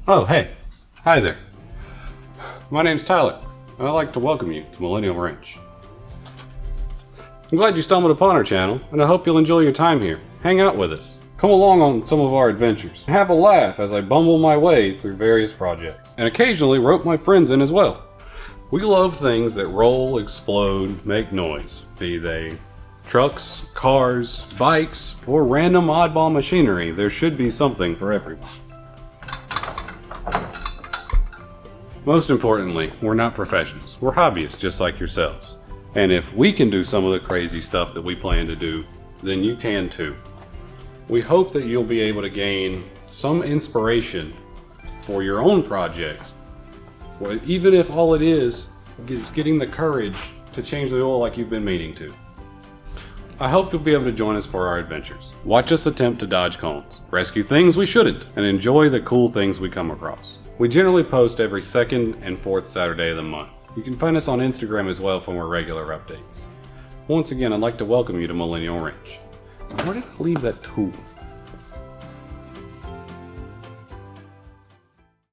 Oh, hey. Hi there. My name's Tyler, and I'd like to welcome you to Millennial Wrench. I'm glad you stumbled upon our channel, and I hope you'll enjoy your time here. Hang out with us. Come along on some of our adventures. Have a laugh as I bumble my way through various projects, and occasionally rope my friends in as well. We love things that roll, explode, make noise, be they trucks, cars, bikes, or random oddball machinery. There should be something for everyone. Most importantly, we're not professionals. We're hobbyists just like yourselves. And if we can do some of the crazy stuff that we plan to do, then you can too. We hope that you'll be able to gain some inspiration for your own projects. Well, even if all it is getting the courage to change the oil like you've been meaning to. I hope you'll be able to join us for our adventures. Watch us attempt to dodge cones, rescue things we shouldn't, and enjoy the cool things we come across. We generally post every second and fourth Saturday of the month. You can find us on Instagram as well for more regular updates. Once again, I'd like to welcome you to Millennial Wrench. Where did I leave that tool?